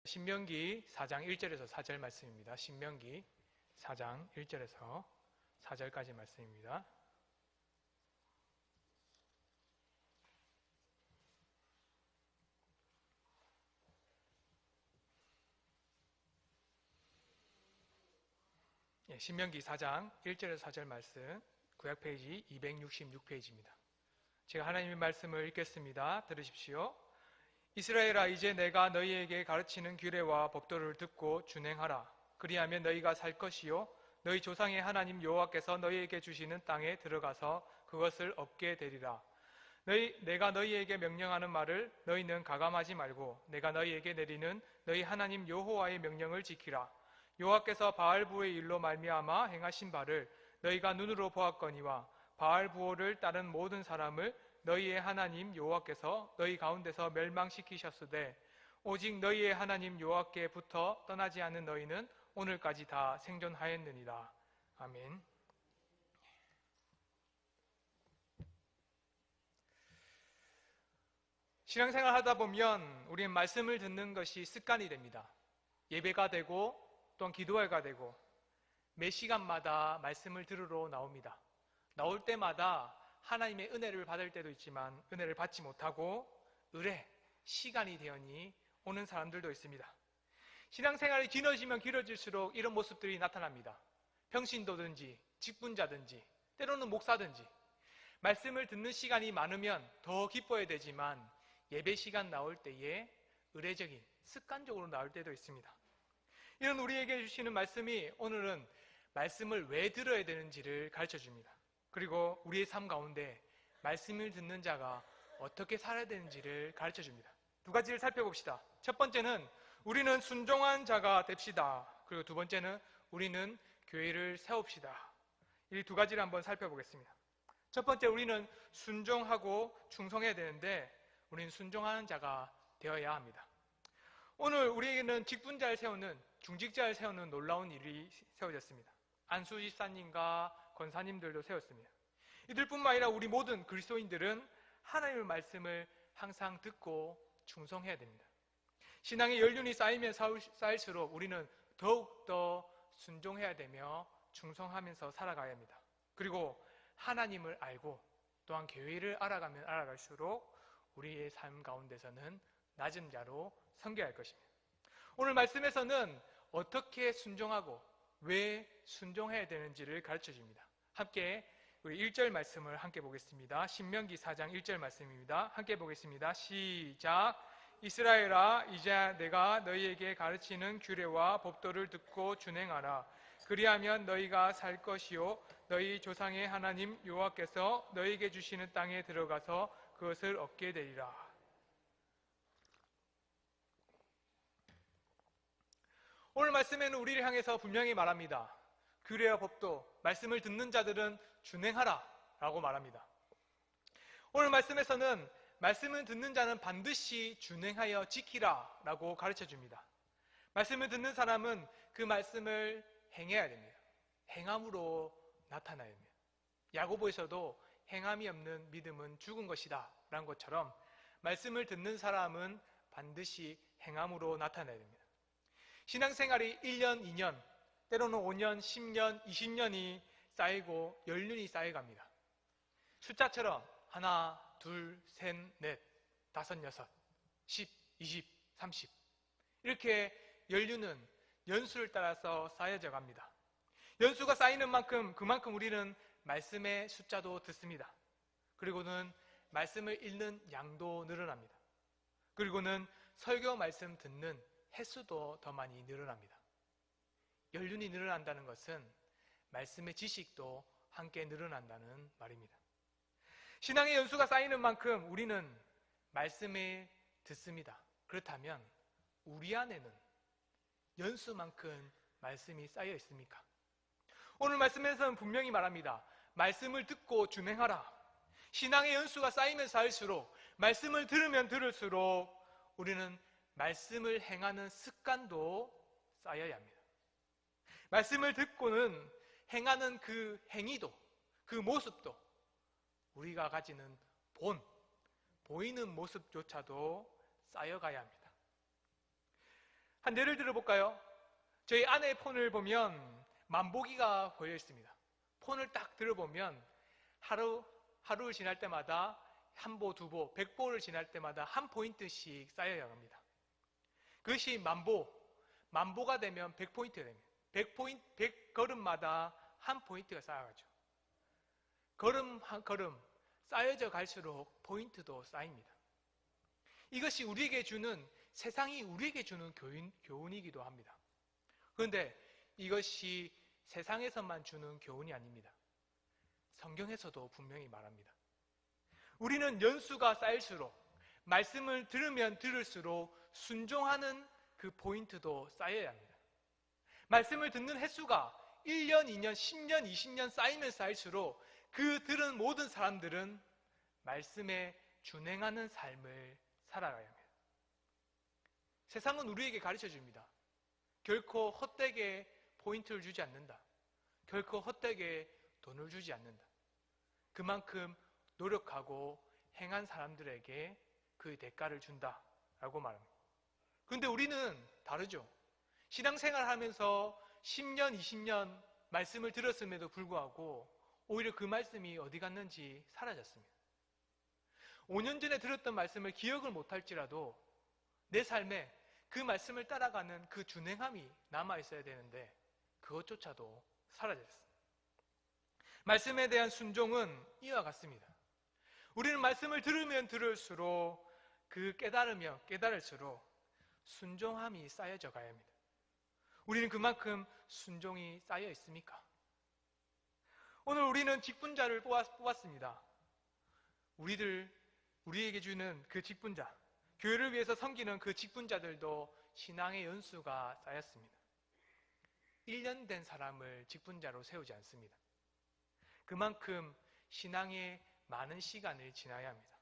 신명기 4장 1절에서 4절 말씀입니다. 신명기 4장 1절에서 4절까지 말씀입니다. 신명기 4장 1절에서 4절 말씀, 구약 페이지 266페이지입니다. 제가 하나님의 말씀을 읽겠습니다. 들으십시오. 이스라엘아, 이제 내가 너희에게 가르치는 규례와 법도를 듣고 준행하라. 그리하면 너희가 살 것이요 너희 조상의 하나님 여호와께서 너희에게 주시는 땅에 들어가서 그것을 얻게 되리라. 내가 너희에게 명령하는 말을 너희는 가감하지 말고 내가 너희에게 내리는 너희 하나님 여호와의 명령을 지키라. 여호와께서 바알부의 일로 말미암아 행하신 바를 너희가 눈으로 보았거니와 바알부호를 따른 모든 사람을 너희의 하나님 여호와께서 너희 가운데서 멸망시키셨으되 오직 너희의 하나님 여호와께부터 떠나지 않은 너희는 오늘까지 다 생존하였느니라. 아멘. 신앙생활 하다 보면 우리는 말씀을 듣는 것이 습관이 됩니다. 예배가 되고 또한 기도회가 되고 매 시간마다 말씀을 들으러 나옵니다. 나올 때마다 하나님의 은혜를 받을 때도 있지만 은혜를 받지 못하고 의뢰, 시간이 되어니 오는 사람들도 있습니다. 신앙생활이 길어지면 길어질수록 이런 모습들이 나타납니다. 평신도든지 직분자든지 때로는 목사든지 말씀을 듣는 시간이 많으면 더 기뻐야 되지만 예배 시간 나올 때에 의례적인 습관적으로 나올 때도 있습니다. 이런 우리에게 주시는 말씀이 오늘은 말씀을 왜 들어야 되는지를 가르쳐 줍니다. 그리고 우리의 삶 가운데 말씀을 듣는 자가 어떻게 살아야 되는지를 가르쳐 줍니다. 두 가지를 살펴봅시다. 첫 번째는 우리는 순종한 자가 됩시다. 그리고 두 번째는 우리는 교회를 세웁시다. 이 두 가지를 한번 살펴보겠습니다. 첫 번째, 우리는 순종하고 충성해야 되는데 우리는 순종하는 자가 되어야 합니다. 오늘 우리에게는 직분자를 세우는, 중직자를 세우는 놀라운 일이 세워졌습니다. 안수 집사님과 권사님들도 세웠습니다. 이들뿐만 아니라 우리 모든 그리스도인들은 하나님의 말씀을 항상 듣고 충성해야 됩니다. 신앙의 연륜이 쌓이면 쌓일수록 우리는 더욱더 순종해야 되며 충성하면서 살아가야 합니다. 그리고 하나님을 알고 또한 교회를 알아가면 알아갈수록 우리의 삶 가운데서는 낮은 자로 섬겨야 할 것입니다. 오늘 말씀에서는 어떻게 순종하고 왜 순종해야 되는지를 가르쳐 줍니다. 함께 우리 1절 말씀을 함께 보겠습니다. 신명기 4장 1절 말씀입니다. 함께 보겠습니다. 시작. 이스라엘아, 이제 내가 너희에게 가르치는 규례와 법도를 듣고 준행하라. 그리하면 너희가 살 것이요 너희 조상의 하나님 여호와께서 너희에게 주시는 땅에 들어가서 그것을 얻게 되리라. 오늘 말씀에는 우리를 향해서 분명히 말합니다. 규례와 법도, 말씀을 듣는 자들은 준행하라 라고 말합니다. 오늘 말씀에서는 말씀을 듣는 자는 반드시 준행하여 지키라 라고 가르쳐 줍니다. 말씀을 듣는 사람은 그 말씀을 행해야 됩니다. 행함으로 나타나야 됩니다. 야고보에서도 행함이 없는 믿음은 죽은 것이다 라는 것처럼 말씀을 듣는 사람은 반드시 행함으로 나타나야 됩니다. 신앙생활이 1년, 2년, 때로는 5년, 10년, 20년이 쌓이고 연륜이 쌓여갑니다. 숫자처럼 하나, 둘, 셋, 넷, 다섯, 여섯, 10, 20, 30 이렇게 연륜은 연수를 따라서 쌓여져 갑니다. 연수가 쌓이는 만큼 그만큼 우리는 말씀의 숫자도 듣습니다. 그리고는 말씀을 읽는 양도 늘어납니다. 그리고는 설교 말씀 듣는 횟수도 더 많이 늘어납니다. 연륜이 늘어난다는 것은 말씀의 지식도 함께 늘어난다는 말입니다. 신앙의 연수가 쌓이는 만큼 우리는 말씀을 듣습니다. 그렇다면 우리 안에는 연수만큼 말씀이 쌓여 있습니까? 오늘 말씀에서는 분명히 말합니다. 말씀을 듣고 준행하라. 신앙의 연수가 쌓이면 쌓일수록 말씀을 들으면 들을수록 우리는 말씀을 행하는 습관도 쌓여야 합니다. 말씀을 듣고는 행하는 그 행위도, 그 모습도 우리가 가지는 보이는 모습조차도 쌓여가야 합니다. 한 예를 들어볼까요? 저희 아내의 폰을 보면 만보기가 보여 있습니다. 폰을 딱 들어보면 하루를 지날 때마다 한 보, 두 보, 100보를 지날 때마다 한 포인트씩 쌓여야 합니다. 그것이 만보가 되면 100포인트가 됩니다. 100걸음마다 한 포인트가 쌓여가죠. 걸음 한 걸음 쌓여져 갈수록 포인트도 쌓입니다. 이것이 세상이 우리에게 주는 교훈이기도 합니다. 그런데 이것이 세상에서만 주는 교훈이 아닙니다. 성경에서도 분명히 말합니다. 우리는 연수가 쌓일수록, 말씀을 들으면 들을수록 순종하는 그 포인트도 쌓여야 합니다. 말씀을 듣는 횟수가 1년, 2년, 10년, 20년 쌓이면 쌓일수록 그 들은 모든 사람들은 말씀에 준행하는 삶을 살아가야 합니다. 세상은 우리에게 가르쳐 줍니다. 결코 헛되게 포인트를 주지 않는다. 결코 헛되게 돈을 주지 않는다. 그만큼 노력하고 행한 사람들에게 그 대가를 준다라고 말합니다. 그런데 우리는 다르죠. 신앙생활 하면서 10년, 20년 말씀을 들었음에도 불구하고 오히려 그 말씀이 어디 갔는지 사라졌습니다. 5년 전에 들었던 말씀을 기억을 못할지라도 내 삶에 그 말씀을 따라가는 그 준행함이 남아있어야 되는데 그것조차도 사라졌습니다. 말씀에 대한 순종은 이와 같습니다. 우리는 말씀을 들으면 들을수록 그 깨달으면 깨달을수록 순종함이 쌓여져 가야 합니다. 우리는 그만큼 순종이 쌓여 있습니까? 오늘 우리는 직분자를 뽑았습니다. 우리에게 주는 그 직분자, 교회를 위해서 섬기는 그 직분자들도 신앙의 연수가 쌓였습니다. 1년 된 사람을 직분자로 세우지 않습니다. 그만큼 신앙에 많은 시간을 지나야 합니다.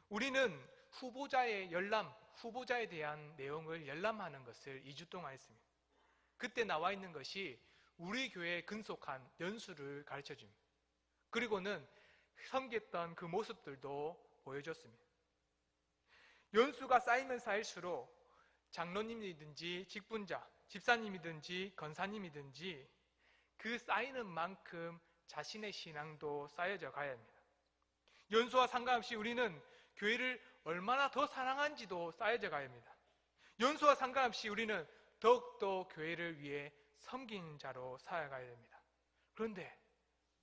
우리는 후보자에 대한 내용을 열람하는 것을 2주 동안 했습니다. 그때 나와 있는 것이 우리 교회에 근속한 연수를 가르쳐 줍니다. 그리고는 섬겼던 그 모습들도 보여줬습니다. 연수가 쌓이면 쌓일수록 장로님이든지 직분자, 집사님이든지 권사님이든지 그 쌓이는 만큼 자신의 신앙도 쌓여져 가야 합니다. 연수와 상관없이 우리는 교회를 얼마나 더 사랑한지도 쌓여져 가야 합니다. 연수와 상관없이 우리는 더욱더 교회를 위해 섬기는 자로 살아가야 됩니다. 그런데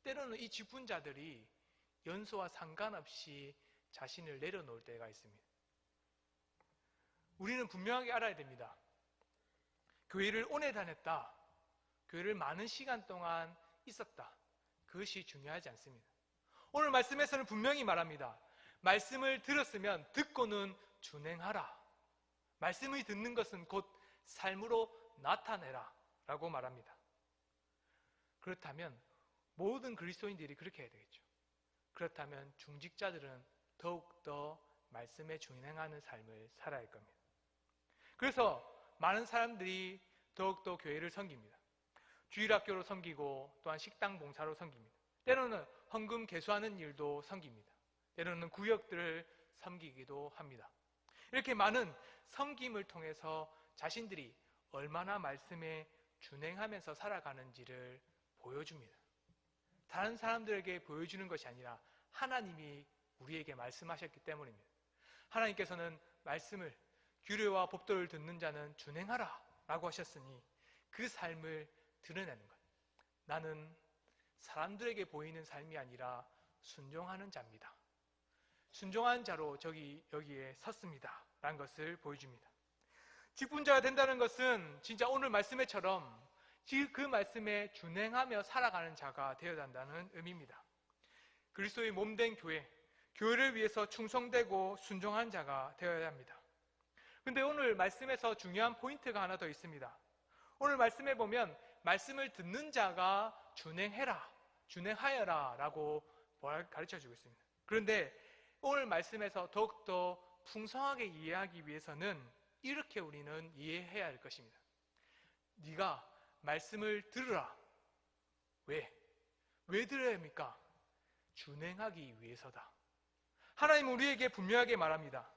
때로는 이 직분자들이 연수와 상관없이 자신을 내려놓을 때가 있습니다. 우리는 분명하게 알아야 됩니다. 교회를 오래 다녔다, 교회를 많은 시간 동안 있었다, 그것이 중요하지 않습니다. 오늘 말씀에서는 분명히 말합니다. 말씀을 들었으면 듣고는 준행하라. 말씀을 듣는 것은 곧 삶으로 나타내라 라고 말합니다. 그렇다면 모든 그리스도인들이 그렇게 해야 되겠죠. 그렇다면 중직자들은 더욱더 말씀에 준행하는 삶을 살아야 할 겁니다. 그래서 많은 사람들이 더욱더 교회를 섬깁니다. 주일학교로 섬기고 또한 식당 봉사로 섬깁니다. 때로는 헌금 개수하는 일도 섬깁니다. 때로는 구역들을 섬기기도 합니다. 이렇게 많은 섬김을 통해서 자신들이 얼마나 말씀에 준행하면서 살아가는지를 보여줍니다. 다른 사람들에게 보여주는 것이 아니라 하나님이 우리에게 말씀하셨기 때문입니다. 하나님께서는 말씀을, 규례와 법도를 듣는 자는 준행하라 라고 하셨으니 그 삶을 드러내는 것. 나는 사람들에게 보이는 삶이 아니라 순종하는 자입니다. 순종한 자로 여기에 섰습니다 라는 것을 보여줍니다. 직분자가 된다는 것은 진짜 오늘 말씀에처럼 그 말씀에 준행하며 살아가는 자가 되어야 한다는 의미입니다. 그리스도의 몸된 교회를 위해서 충성되고 순종한 자가 되어야 합니다. 그런데 오늘 말씀에서 중요한 포인트가 하나 더 있습니다. 오늘 말씀에 보면 말씀을 듣는 자가 준행하여라 라고 가르쳐주고 있습니다. 그런데 오늘 말씀에서 더욱더 풍성하게 이해하기 위해서는 이렇게 우리는 이해해야 할 것입니다. 네가 말씀을 들으라. 왜 들어야 합니까? 준행하기 위해서다. 하나님은 우리에게 분명하게 말합니다.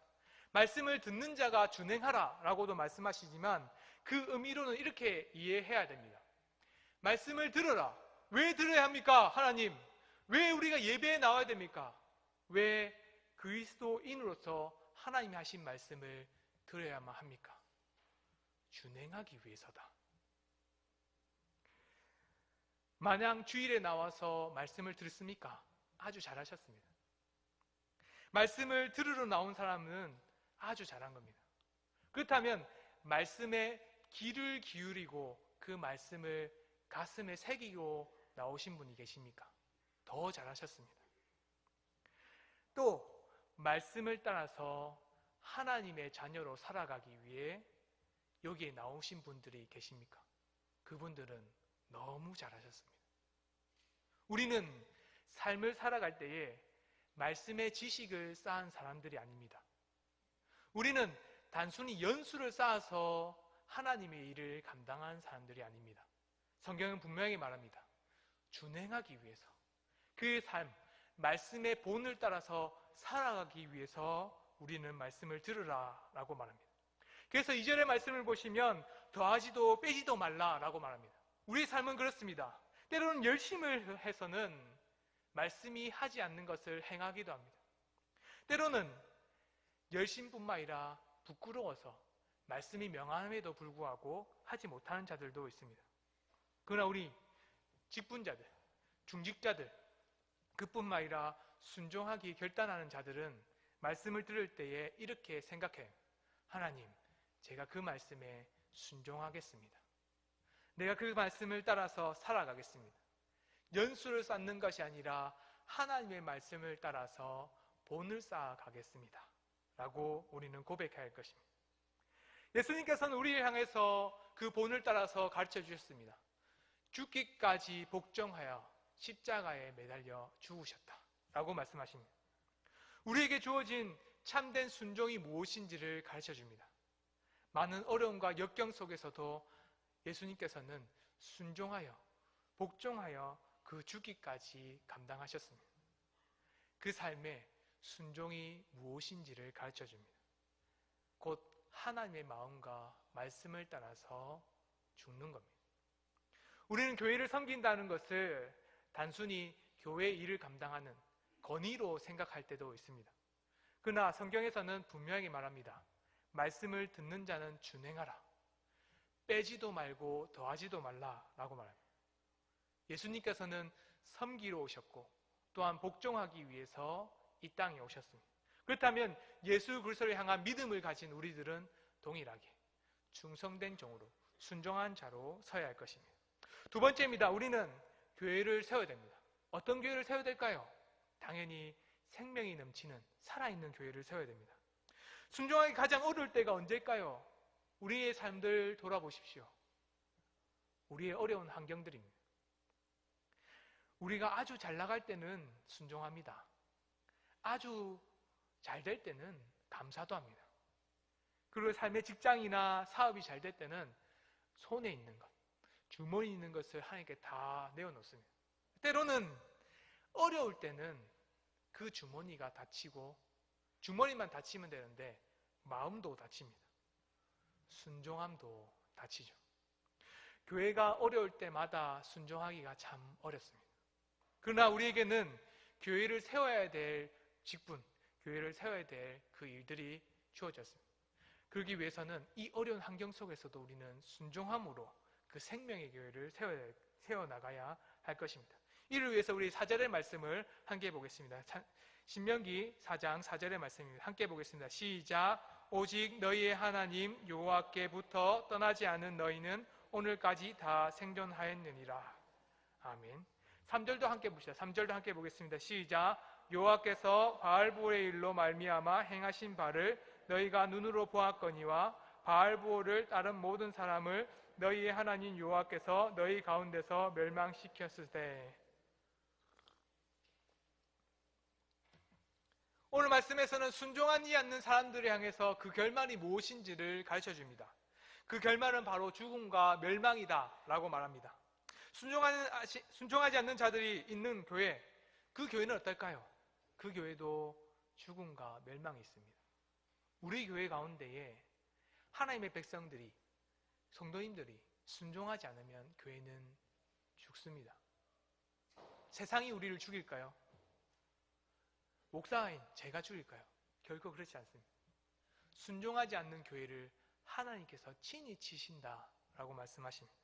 말씀을 듣는 자가 준행하라 라고도 말씀하시지만 그 의미로는 이렇게 이해해야 됩니다. 말씀을 들어라. 왜 들어야 합니까? 하나님, 왜 우리가 예배에 나와야 됩니까? 왜 그리스도인으로서 하나님이 하신 말씀을 들어야만 합니까? 준행하기 위해서다. 마냥 주일에 나와서 말씀을 들었습니까? 아주 잘하셨습니다. 말씀을 들으러 나온 사람은 아주 잘한 겁니다. 그렇다면 말씀에 귀를 기울이고 그 말씀을 가슴에 새기고 나오신 분이 계십니까? 더 잘하셨습니다. 또 말씀을 따라서 하나님의 자녀로 살아가기 위해 여기에 나오신 분들이 계십니까? 그분들은 너무 잘하셨습니다. 우리는 삶을 살아갈 때에 말씀의 지식을 쌓은 사람들이 아닙니다. 우리는 단순히 연수를 쌓아서 하나님의 일을 감당한 사람들이 아닙니다. 성경은 분명히 말합니다. 준행하기 위해서, 그 삶, 말씀의 본을 따라서 살아가기 위해서 우리는 말씀을 들으라 라고 말합니다. 그래서 2절의 말씀을 보시면 더하지도 빼지도 말라 라고 말합니다. 우리의 삶은 그렇습니다. 때로는 열심을 해서는 말씀이 하지 않는 것을 행하기도 합니다. 때로는 열심뿐만 아니라 부끄러워서 말씀이 명함에도 불구하고 하지 못하는 자들도 있습니다. 그러나 우리 직분자들, 중직자들, 그뿐만 아니라 순종하기 결단하는 자들은 말씀을 들을 때에 이렇게 생각해요. 하나님, 제가 그 말씀에 순종하겠습니다. 내가 그 말씀을 따라서 살아가겠습니다. 연수를 쌓는 것이 아니라 하나님의 말씀을 따라서 본을 쌓아가겠습니다 라고 우리는 고백해야 할 것입니다. 예수님께서는 우리를 향해서 그 본을 따라서 가르쳐 주셨습니다. 죽기까지 복종하여 십자가에 매달려 죽으셨다 라고 말씀하십니다. 우리에게 주어진 참된 순종이 무엇인지를 가르쳐 줍니다. 많은 어려움과 역경 속에서도 예수님께서는 순종하여 복종하여 그 죽기까지 감당하셨습니다. 그 삶에 순종이 무엇인지를 가르쳐 줍니다. 곧 하나님의 마음과 말씀을 따라서 죽는 겁니다. 우리는 교회를 섬긴다는 것을 단순히 교회 일을 감당하는 건의로 생각할 때도 있습니다. 그러나 성경에서는 분명히 말합니다. 말씀을 듣는 자는 준행하라. 빼지도 말고 더하지도 말라라고 말합니다. 예수님께서는 섬기러 오셨고 또한 복종하기 위해서 이 땅에 오셨습니다. 그렇다면 예수 그리스도를 향한 믿음을 가진 우리들은 동일하게 충성된 종으로 순종한 자로 서야 할 것입니다. 두 번째입니다. 우리는 교회를 세워야 됩니다. 어떤 교회를 세워야 될까요? 당연히 생명이 넘치는 살아있는 교회를 세워야 됩니다. 순종하기 가장 어려울 때가 언제일까요? 우리의 삶들 돌아보십시오. 우리의 어려운 환경들입니다. 우리가 아주 잘 나갈 때는 순종합니다. 아주 잘 될 때는 감사도 합니다. 그리고 삶의 직장이나 사업이 잘 될 때는 손에 있는 것, 주머니에 있는 것을 하나님께 다 내어놓습니다. 때로는 어려울 때는 그 주머니가 다치고 주머니만 다치면 되는데 마음도 다칩니다. 순종함도 다치죠. 교회가 어려울 때마다 순종하기가 참 어렵습니다. 그러나 우리에게는 교회를 세워야 될 직분, 교회를 세워야 될 그 일들이 주어졌습니다. 그러기 위해서는 이 어려운 환경 속에서도 우리는 순종함으로 그 생명의 교회를 세워나가야 할 것입니다. 이를 위해서 우리 4절의 말씀을 함께 보겠습니다. 신명기 4장 4절의 말씀입니다. 함께 보겠습니다. 시작. 오직 너희의 하나님 여호와께부터 떠나지 않은 너희는 오늘까지 다 생존하였느니라. 아멘. 3절도 함께 봅시다. 3절도 함께 보겠습니다. 시작. 여호와께서 바알보의 일로 말미암아 행하신 바를 너희가 눈으로 보았거니와 바알보를 따른 모든 사람을 너희의 하나님 여호와께서 너희 가운데서 멸망시켰을 때. 오늘 말씀에서는 순종하지 않는 사람들을 향해서 그 결말이 무엇인지를 가르쳐 줍니다. 그 결말은 바로 죽음과 멸망이다 라고 말합니다. 순종하지 않는 자들이 있는 교회, 그 교회는 어떨까요? 그 교회도 죽음과 멸망이 있습니다. 우리 교회 가운데에 하나님의 백성들이, 성도님들이 순종하지 않으면 교회는 죽습니다. 세상이 우리를 죽일까요? 목사인 제가 죽일까요? 결코 그렇지 않습니다. 순종하지 않는 교회를 하나님께서 친히 치신다라고 말씀하십니다.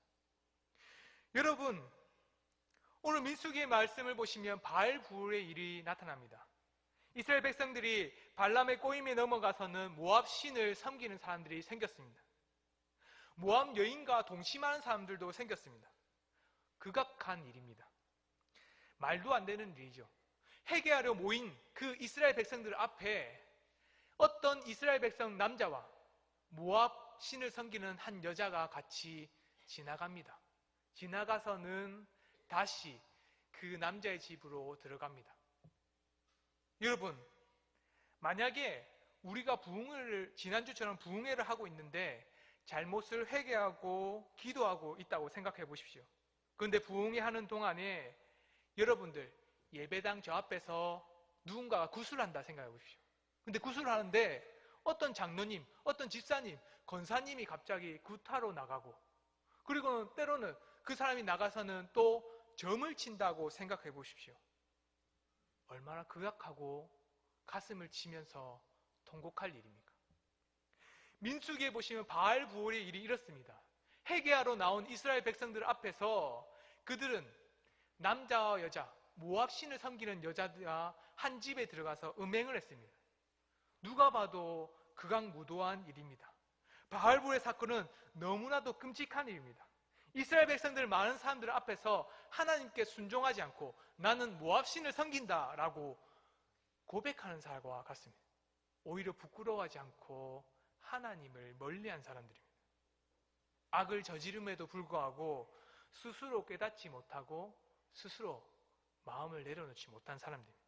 여러분, 오늘 민수기의 말씀을 보시면 바알부올의 일이 나타납니다. 이스라엘 백성들이 발람의 꼬임에 넘어가서는 모압 신을 섬기는 사람들이 생겼습니다. 모압 여인과 동침하는 사람들도 생겼습니다. 극악한 일입니다. 말도 안 되는 일이죠. 회개하려 모인 그 이스라엘 백성들 앞에 어떤 이스라엘 백성 남자와 모압 신을 섬기는 한 여자가 같이 지나갑니다. 지나가서는 다시 그 남자의 집으로 들어갑니다. 여러분, 만약에 우리가 지난주처럼 부흥회를 하고 있는데 잘못을 회개하고 기도하고 있다고 생각해 보십시오. 그런데 부흥회 하는 동안에 여러분들 예배당 저 앞에서 누군가가 구슬한다 생각해 보십시오. 근데 구슬하는데 어떤 장로님, 어떤 집사님, 권사님이 갑자기 구타로 나가고, 그리고 때로는 그 사람이 나가서는 또 점을 친다고 생각해 보십시오. 얼마나 극악하고 가슴을 치면서 통곡할 일입니까? 민수기에 보시면 바알부올의 일이 이렇습니다. 회개하러 나온 이스라엘 백성들 앞에서 그들은 남자와 여자, 모압 신을 섬기는 여자들과 한 집에 들어가서 음행을 했습니다. 누가 봐도 극악무도한 일입니다. 바알부올의 사건은 너무나도 끔찍한 일입니다. 이스라엘 백성들 많은 사람들 앞에서 하나님께 순종하지 않고 나는 모압 신을 섬긴다 라고 고백하는 사람과 같습니다. 오히려 부끄러워하지 않고 하나님을 멀리한 사람들입니다. 악을 저지름에도 불구하고 스스로 깨닫지 못하고 스스로 마음을 내려놓지 못한 사람들입니다.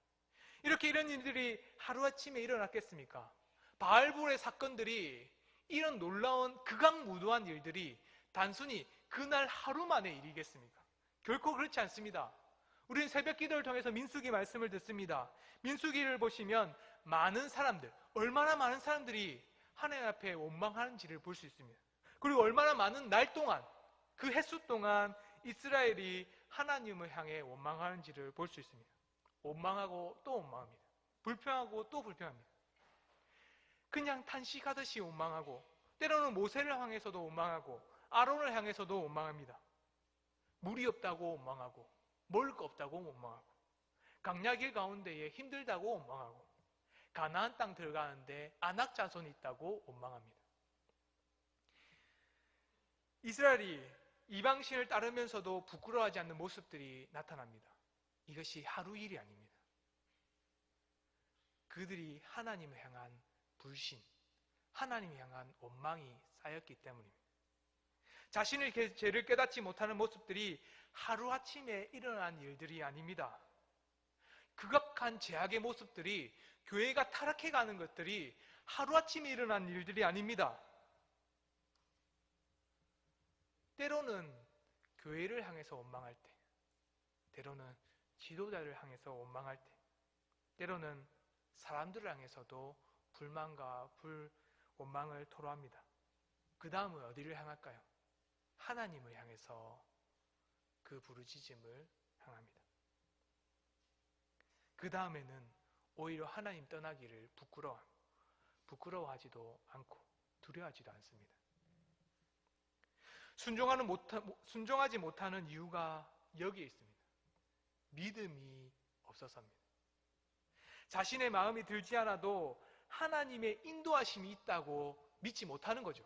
이렇게 이런 일들이 하루아침에 일어났겠습니까? 바알부올의 사건들이, 이런 놀라운 극악무도한 일들이 단순히 그날 하루 만의 일이겠습니까? 결코 그렇지 않습니다. 우리는 새벽 기도를 통해서 민수기 말씀을 듣습니다. 민수기를 보시면 많은 사람들, 얼마나 많은 사람들이 하나님 앞에 원망하는지를 볼 수 있습니다. 그리고 얼마나 많은 날 동안, 그 햇수 동안 이스라엘이 하나님을 향해 원망하는지를 볼 수 있습니다. 원망하고 또 원망합니다. 불평하고 또 불평합니다. 그냥 탄식하듯이 원망하고, 때로는 모세를 향해서도 원망하고 아론을 향해서도 원망합니다. 물이 없다고 원망하고 먹을 거 없다고 원망하고 강야길 가운데에 힘들다고 원망하고 가나안 땅 들어가는데 아낙 자손이 있다고 원망합니다. 이스라엘이 이방신을 따르면서도 부끄러워하지 않는 모습들이 나타납니다. 이것이 하루 일이 아닙니다. 그들이 하나님을 향한 불신, 하나님을 향한 원망이 쌓였기 때문입니다. 자신의 죄를 깨닫지 못하는 모습들이 하루아침에 일어난 일들이 아닙니다. 극악한 죄악의 모습들이, 교회가 타락해가는 것들이 하루아침에 일어난 일들이 아닙니다. 때로는 교회를 향해서 원망할 때, 때로는 지도자를 향해서 원망할 때, 때로는 사람들을 향해서도 불만과 원망을 토로합니다. 그 다음은 어디를 향할까요? 하나님을 향해서 그 부르짖음을 향합니다. 그 다음에는 오히려 하나님 떠나기를 부끄러워하지도 않고 두려워하지도 않습니다. 순종하지 못하는 이유가 여기에 있습니다. 믿음이 없어서입니다. 자신의 마음이 들지 않아도 하나님의 인도하심이 있다고 믿지 못하는 거죠.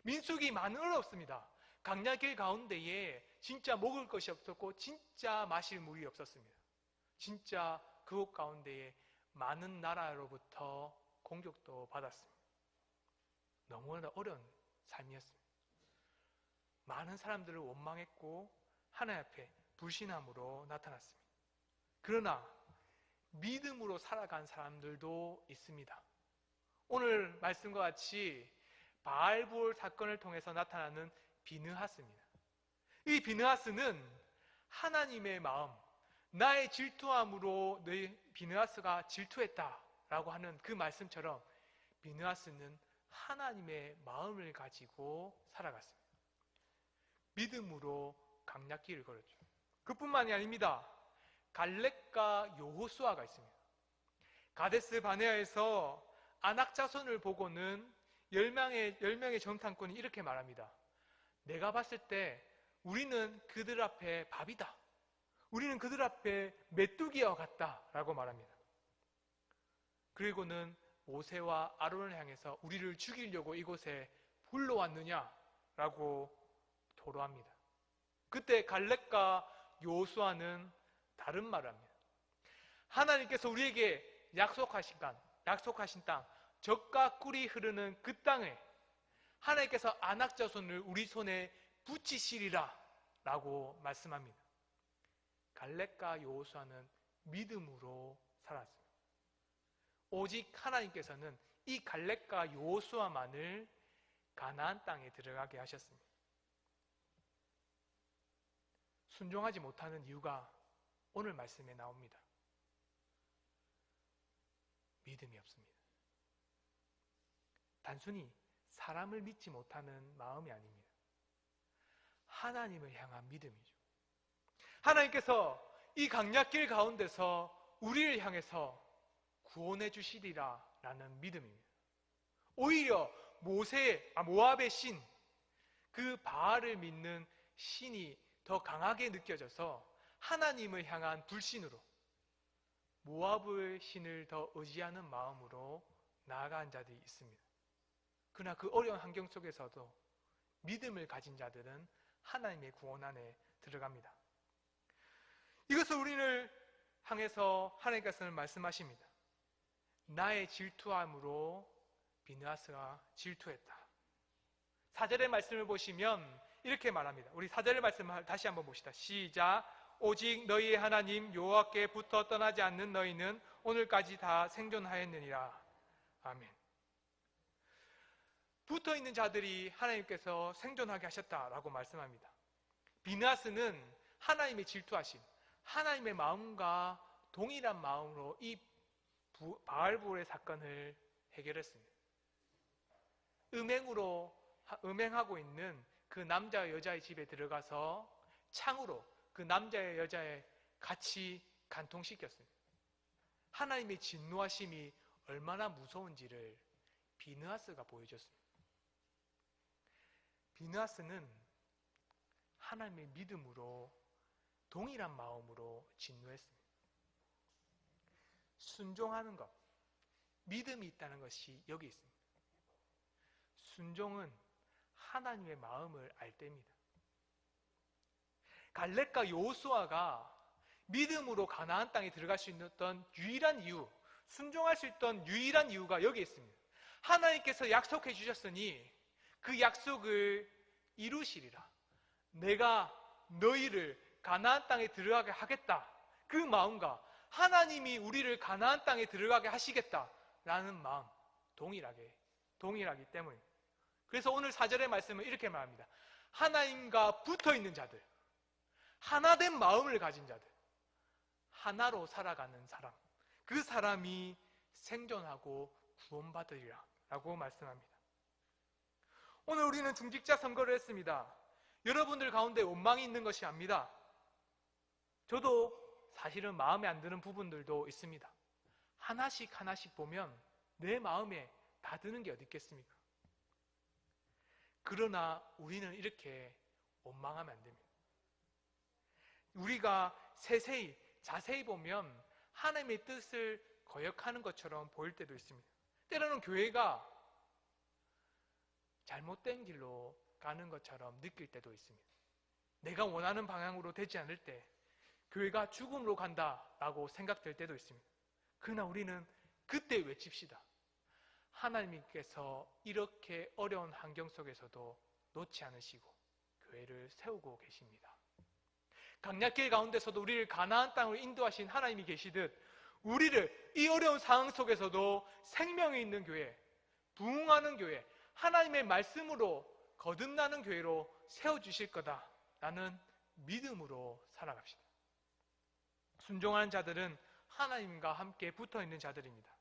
민수기 많은 어렵습니다. 강야길 가운데에 진짜 먹을 것이 없었고 진짜 마실 물이 없었습니다. 진짜 그곳 가운데에 많은 나라로부터 공격도 받았습니다. 너무나 어려운 삶이었습니다. 많은 사람들을 원망했고 하나님 앞에 불신함으로 나타났습니다. 그러나 믿음으로 살아간 사람들도 있습니다. 오늘 말씀과 같이 바알부올 사건을 통해서 나타나는 비느하스입니다. 이 비느하스는 하나님의 마음, 나의 질투함으로 너희 비느하스가 질투했다라고 하는 그 말씀처럼 비느하스는 하나님의 마음을 가지고 살아갔습니다. 믿음으로 강약길을 걸었죠. 그뿐만이 아닙니다. 갈렙과 여호수아가 있습니다. 가데스 바네아에서 아낙 자손을 보고는 10명의 정탐꾼이 이렇게 말합니다. 내가 봤을 때 우리는 그들 앞에 밥이다. 우리는 그들 앞에 메뚜기와 같다 라고 말합니다. 그리고는 모세와 아론을 향해서 우리를 죽이려고 이곳에 불러왔느냐라고 토로합니다. 그때 갈렙과 여호수아는 다른 말을 합니다. 하나님께서 우리에게 약속하신 땅, 젖과 꿀이 흐르는 그 땅에 하나님께서 아낙 자손을 우리 손에 붙이시리라 라고 말씀합니다. 갈렙과 여호수아는 믿음으로 살았습니다. 오직 하나님께서는 이 갈렙과 여호수아만을 가나안 땅에 들어가게 하셨습니다. 순종하지 못하는 이유가 오늘 말씀에 나옵니다. 믿음이 없습니다. 단순히 사람을 믿지 못하는 마음이 아닙니다. 하나님을 향한 믿음이죠. 하나님께서 이 강약길 가운데서 우리를 향해서 구원해 주시리라 라는 믿음입니다. 오히려 모압의 신, 그 바알을 믿는 신이 더 강하게 느껴져서 하나님을 향한 불신으로 모압의 신을 더 의지하는 마음으로 나아간 자들이 있습니다. 그러나 그 어려운 환경 속에서도 믿음을 가진 자들은 하나님의 구원 안에 들어갑니다. 이것을 우리를 향해서 하나님께서는 말씀하십니다. 나의 질투함으로 비느하스가 질투했다. 4절의 말씀을 보시면 이렇게 말합니다. 우리 4절의 말씀을 다시 한번 봅시다. 시작. 오직 너희의 하나님 여호와께 붙어 떠나지 않는 너희는 오늘까지 다 생존하였느니라. 아멘. 붙어있는 자들이 하나님께서 생존하게 하셨다라고 말씀합니다. 비느하스는 하나님의 질투하심, 하나님의 마음과 동일한 마음으로 이 바알볼의 사건을 해결했습니다. 음행하고 있는 그 남자와 여자의 집에 들어가서 창으로 그 남자의 여자의 같이 간통시켰습니다. 하나님의 진노하심이 얼마나 무서운지를 비느하스가 보여줬습니다. 비느하스는 하나님의 믿음으로 동일한 마음으로 진노했습니다. 순종하는 것, 믿음이 있다는 것이 여기 있습니다. 순종은 하나님의 마음을 알 때입니다. 갈렙과 여호수아가 믿음으로 가나안 땅에 들어갈 수 있었던 유일한 이유, 순종할 수 있던 유일한 이유가 여기 있습니다. 하나님께서 약속해 주셨으니 그 약속을 이루시리라. 내가 너희를 가나안 땅에 들어가게 하겠다. 그 마음과 하나님이 우리를 가나안 땅에 들어가게 하시겠다라는 마음 동일하기 때문입니다. 그래서 오늘 4절의 말씀은 이렇게 말합니다. 하나님과 붙어있는 자들, 하나된 마음을 가진 자들, 하나로 살아가는 사람, 그 사람이 생존하고 구원받으리라 라고 말씀합니다. 오늘 우리는 중직자 선거를 했습니다. 여러분들 가운데 원망이 있는 것이 압니다. 저도 사실은 마음에 안 드는 부분들도 있습니다. 하나씩 보면 내 마음에 다 드는 게 어디 있겠습니까? 그러나 우리는 이렇게 원망하면 안 됩니다. 우리가 자세히 보면 하나님의 뜻을 거역하는 것처럼 보일 때도 있습니다. 때로는 교회가 잘못된 길로 가는 것처럼 느낄 때도 있습니다. 내가 원하는 방향으로 되지 않을 때 교회가 죽음으로 간다라고 생각될 때도 있습니다. 그러나 우리는 그때 외칩시다. 하나님께서 이렇게 어려운 환경 속에서도 놓지 않으시고 교회를 세우고 계십니다. 강약길 가운데서도 우리를 가나안 땅으로 인도하신 하나님이 계시듯 우리를 이 어려운 상황 속에서도 생명이 있는 교회, 부흥하는 교회, 하나님의 말씀으로 거듭나는 교회로 세워주실 거다라는 믿음으로 살아갑시다. 순종하는 자들은 하나님과 함께 붙어있는 자들입니다.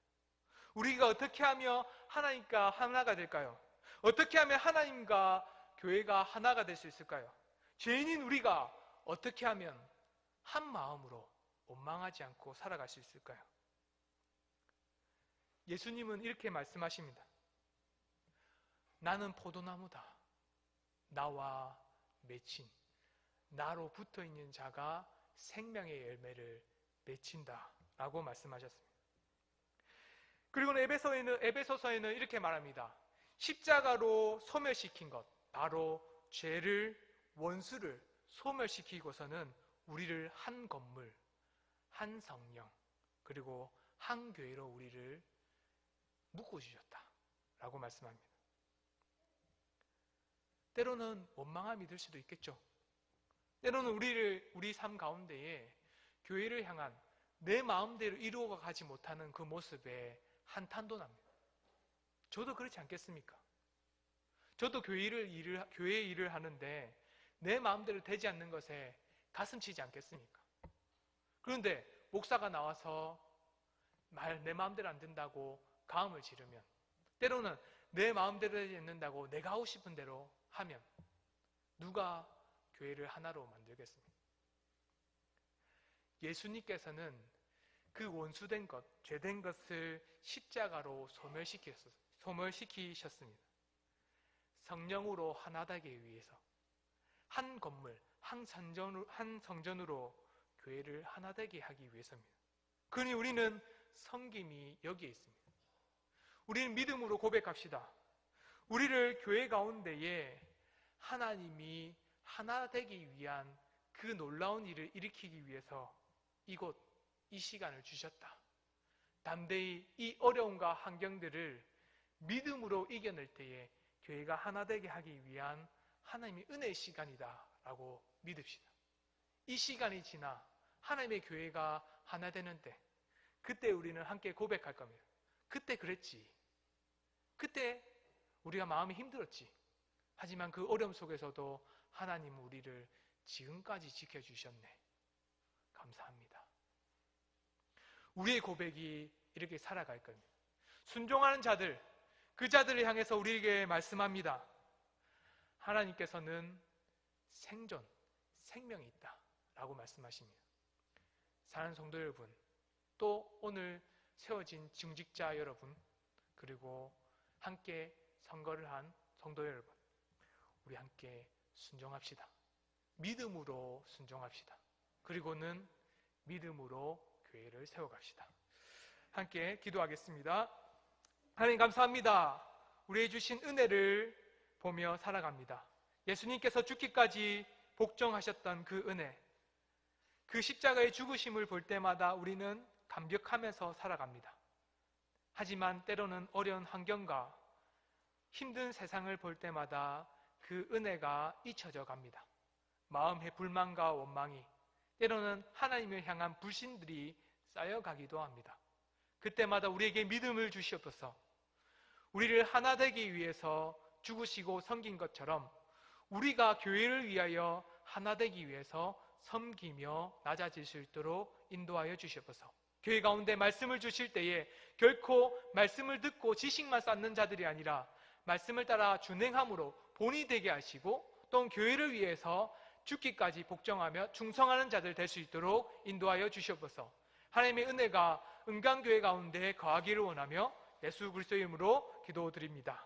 우리가 어떻게 하면 하나님과 하나가 될까요? 어떻게 하면 하나님과 교회가 하나가 될 수 있을까요? 죄인인 우리가 어떻게 하면 한 마음으로 원망하지 않고 살아갈 수 있을까요? 예수님은 이렇게 말씀하십니다. 나는 포도나무다. 나와 맺힌, 나로 붙어있는 자가 생명의 열매를 맺힌다 라고 말씀하셨습니다. 그리고 에베소서에는 이렇게 말합니다. 십자가로 소멸시킨 것, 바로 죄를, 원수를 소멸시키고서는 우리를 한 건물, 한 성령, 그리고 한 교회로 우리를 묶어주셨다 라고 말씀합니다. 때로는 원망함이 들 수도 있겠죠. 때로는 우리 삶 가운데에 교회를 향한 내 마음대로 이루어가지 못하는 그 모습에 한탄도 납니다. 저도 그렇지 않겠습니까? 저도 교회 일을 하는데 내 마음대로 되지 않는 것에 가슴 치지 않겠습니까? 그런데 목사가 나와서 내 마음대로 안 된다고 가음을 지르면, 때로는 내 마음대로 되지 않는다고 내가 하고 싶은 대로 하면 누가 교회를 하나로 만들겠습니까? 예수님께서는 그 원수된 것, 죄된 것을 십자가로 소멸시키셨습니다. 성령으로 하나 되기 위해서 한 건물, 한 성전으로 교회를 하나 되게 하기 위해서입니다. 그러니 우리는 섬김이 여기에 있습니다. 우리는 믿음으로 고백합시다. 우리를 교회 가운데에 하나님이 하나 되기 위한 그 놀라운 일을 일으키기 위해서 이곳, 이 시간을 주셨다. 담대히 이 어려움과 환경들을 믿음으로 이겨낼 때에 교회가 하나 되게 하기 위한 하나님의 은혜의 시간이다 라고 믿읍시다. 이 시간이 지나 하나님의 교회가 하나 되는데 그때 우리는 함께 고백할 겁니다. 그때 그랬지. 그때 우리가 마음이 힘들었지. 하지만 그 어려움 속에서도 하나님은 우리를 지금까지 지켜주셨네. 감사합니다. 우리의 고백이 이렇게 살아갈 겁니다. 순종하는 자들, 그 자들을 향해서 우리에게 말씀합니다. 하나님께서는 생존, 생명이 있다 라고 말씀하십니다. 사랑하는 성도 여러분, 또 오늘 세워진 중직자 여러분, 그리고 함께 선거를 한 성도 여러분, 우리 함께 순종합시다. 믿음으로 순종합시다. 그리고는 믿음으로 교회를 세워갑시다. 함께 기도하겠습니다. 하나님 감사합니다. 우리에게 주신 은혜를 보며 살아갑니다. 예수님께서 죽기까지 복종하셨던 그 은혜, 그 십자가의 죽으심을 볼 때마다 우리는 감격하면서 살아갑니다. 하지만 때로는 어려운 환경과 힘든 세상을 볼 때마다 그 은혜가 잊혀져 갑니다. 마음의 불만과 원망이, 때로는 하나님을 향한 불신들이 쌓여가기도 합니다. 그때마다 우리에게 믿음을 주시옵소서. 우리를 하나 되기 위해서 죽으시고 섬긴 것처럼 우리가 교회를 위하여 하나 되기 위해서 섬기며 낮아질 수 있도록 인도하여 주시옵소서. 교회 가운데 말씀을 주실 때에 결코 말씀을 듣고 지식만 쌓는 자들이 아니라 말씀을 따라 준행함으로 본이 되게 하시고 또 교회를 위해서 죽기까지 복종하며 충성하는 자들 될 수 있도록 인도하여 주시옵소서. 하나님의 은혜가 은강교회 가운데 거하기를 원하며 예수 그리스도의 이름으로 기도드립니다.